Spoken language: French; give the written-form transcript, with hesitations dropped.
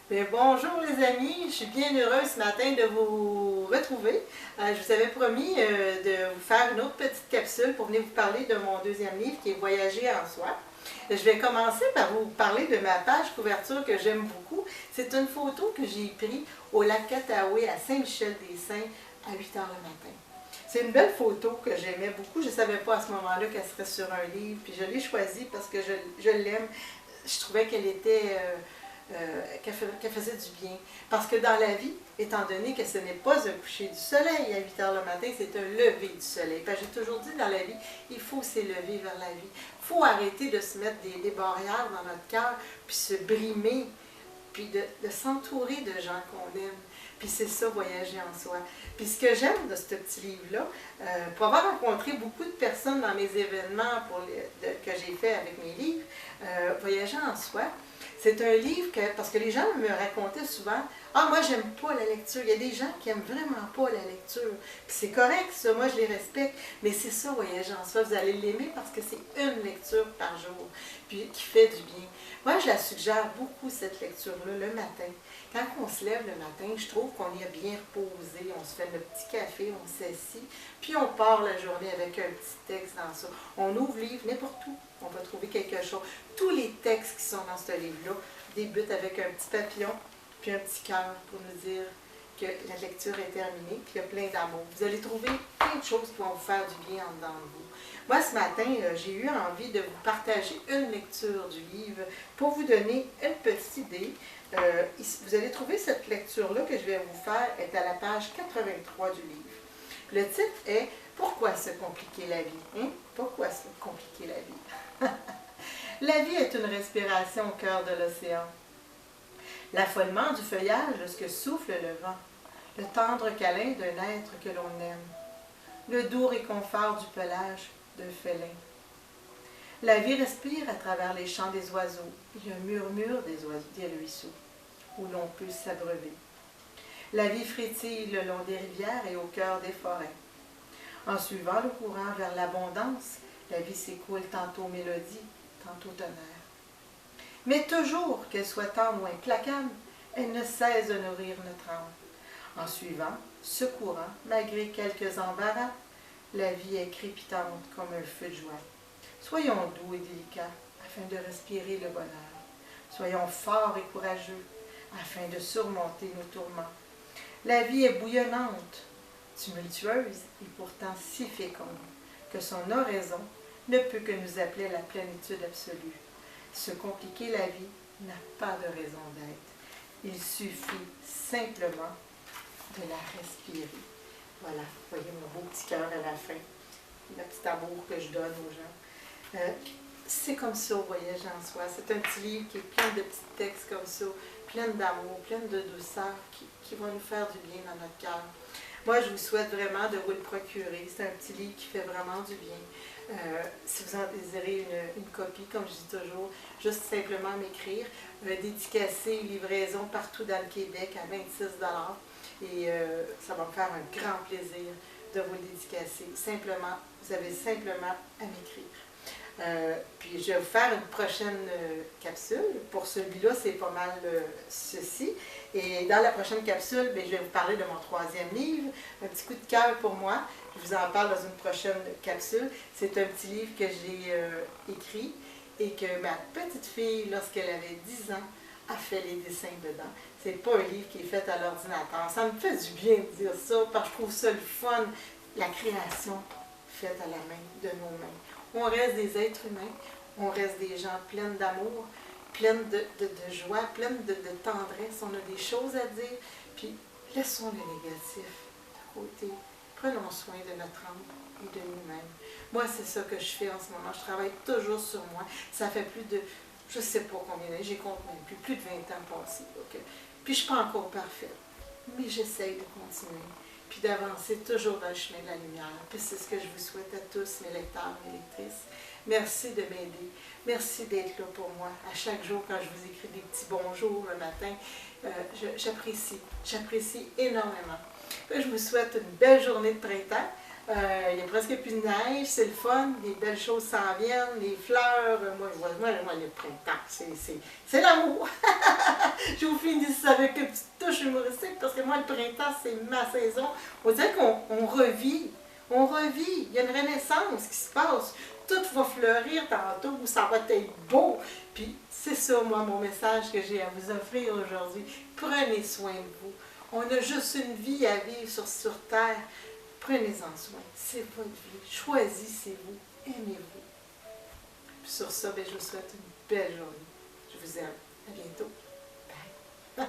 Bien, bonjour les amis, je suis bien heureuse ce matin de vous retrouver. Je vous avais promis de vous faire une autre petite capsule pour venir vous parler de mon deuxième livre qui est Voyager en soi. Je vais commencer par vous parler de ma page couverture que j'aime beaucoup. C'est une photo que j'ai prise au lac Kataoué à Saint-Michel-des-Saints à 8 heures le matin. C'est une belle photo que j'aimais beaucoup. Je ne savais pas à ce moment-là qu'elle serait sur un livre, puis je l'ai choisie parce que je l'aime. Je trouvais qu'elle était... qu'elle faisait du bien. Parce que dans la vie, étant donné que ce n'est pas un coucher du soleil à 8 heures le matin, c'est un lever du soleil. J'ai toujours dit dans la vie, il faut s'élever vers la vie. Il faut arrêter de se mettre des barrières dans notre cœur, puis se brimer, puis de s'entourer de gens qu'on aime. Puis c'est ça, voyager en soi. Puis ce que j'aime de ce petit livre-là, pour avoir rencontré beaucoup de personnes dans mes événements que j'ai fait avec mes livres, Voyager en soi, c'est un livre parce que les gens me racontaient souvent, « Ah, moi, j'aime pas la lecture. » Il y a des gens qui aiment vraiment pas la lecture. Puis c'est correct, ça, moi, je les respecte. Mais c'est ça, Voyager en soi. Vous allez l'aimer parce que c'est une lecture par jour, puis qui fait du bien. Moi, je la suggère beaucoup, cette lecture-là, le matin. Quand on se lève le matin, je trouve qu'on est bien reposé. On se fait le petit café, on s'assit, puis on part la journée avec un petit texte dans ça. On ouvre le livre n'importe où. On va trouver quelque chose. Tous les textes qui sont dans ce livre-là débutent avec un petit papillon puis un petit cœur pour nous dire que la lecture est terminée, qu'il y a plein d'amour. Vous allez trouver plein de choses qui vont vous faire du bien en dedans de vous. Moi, ce matin, j'ai eu envie de vous partager une lecture du livre pour vous donner une petite idée. Vous allez trouver cette lecture-là que je vais vous faire est à la page 83 du livre. Le titre est « Pourquoi se compliquer la vie? Hein? Pourquoi se compliquer la vie? » La vie est une respiration au cœur de l'océan. L'affolement du feuillage lorsque souffle le vent, le tendre câlin d'un être que l'on aime, le doux réconfort du pelage d'un félin. La vie respire à travers les chants des oiseaux et un murmure des ruisseaux, où l'on peut s'abreuver. La vie frétille le long des rivières et au cœur des forêts. En suivant le courant vers l'abondance, la vie s'écoule tantôt mélodie, tantôt tonnerre. Mais toujours, qu'elle soit tendre ou implacable, elle ne cesse de nourrir notre âme. En suivant ce courant, malgré quelques embarras, la vie est crépitante comme un feu de joie. Soyons doux et délicats afin de respirer le bonheur. Soyons forts et courageux afin de surmonter nos tourments. La vie est bouillonnante, tumultueuse et pourtant si féconde que son oraison ne peut que nous appeler à la plénitude absolue. Se compliquer la vie n'a pas de raison d'être. Il suffit simplement de la respirer. Voilà, vous voyez mon beau petit cœur à la fin, le petit amour que je donne aux gens. C'est comme ça, Voyage en soi. C'est un petit livre qui est plein de petits textes comme ça, plein d'amour, plein de douceur, qui vont nous faire du bien dans notre cœur. Moi, je vous souhaite vraiment de vous le procurer. C'est un petit livre qui fait vraiment du bien. Si vous en désirez une copie, comme je dis toujours, juste simplement m'écrire. Dédicacé, livraison partout dans le Québec à 26 $. Et ça va me faire un grand plaisir de vous le dédicacer. Simplement, vous avez simplement à m'écrire. Puis je vais vous faire une prochaine capsule. Pour celui-là, c'est pas mal ceci. Et dans la prochaine capsule, bien, je vais vous parler de mon troisième livre, Un petit coup de cœur pour moi. Je vous en parle dans une prochaine capsule. C'est un petit livre que j'ai écrit et que ma petite fille, lorsqu'elle avait 10 ans, a fait les dessins dedans. C'est pas un livre qui est fait à l'ordinateur. Ça me fait du bien de dire ça, parce que je trouve ça le fun, la création faite à la main, de nos mains. On reste des êtres humains, on reste des gens pleins d'amour, pleins de joie, pleins de tendresse. On a des choses à dire, puis laissons le négatif de côté. Prenons soin de notre âme et de nous-mêmes. Moi, c'est ça que je fais en ce moment. Je travaille toujours sur moi. Ça fait plus de, je ne sais pas combien d'années, j'y compte même plus de 20 ans passés. Okay? Puis je ne suis pas encore parfaite, mais j'essaye de continuer, puis d'avancer toujours dans le chemin de la lumière. Puis c'est ce que je vous souhaite à tous, mes lecteurs, mes lectrices. Merci de m'aider. Merci d'être là pour moi. À chaque jour, quand je vous écris des petits bonjours le matin, j'apprécie énormément. Je vous souhaite une belle journée de printemps. Il y a presque plus de neige, c'est le fun, des belles choses s'en viennent, les fleurs. Moi, le printemps, c'est l'amour. Je vous finis ça avec une petite touche humoristique parce que moi, le printemps, c'est ma saison. On dirait qu'on revit. On revit. Il y a une renaissance qui se passe. Tout va fleurir tantôt, ça va être beau. Puis c'est ça, moi, mon message que j'ai à vous offrir aujourd'hui. Prenez soin de vous. On a juste une vie à vivre sur Terre. Prenez-en soin. C'est votre vie. Choisissez-vous. Aimez-vous. Puis sur ça, je vous souhaite une belle journée. Je vous aime. À bientôt. Bye.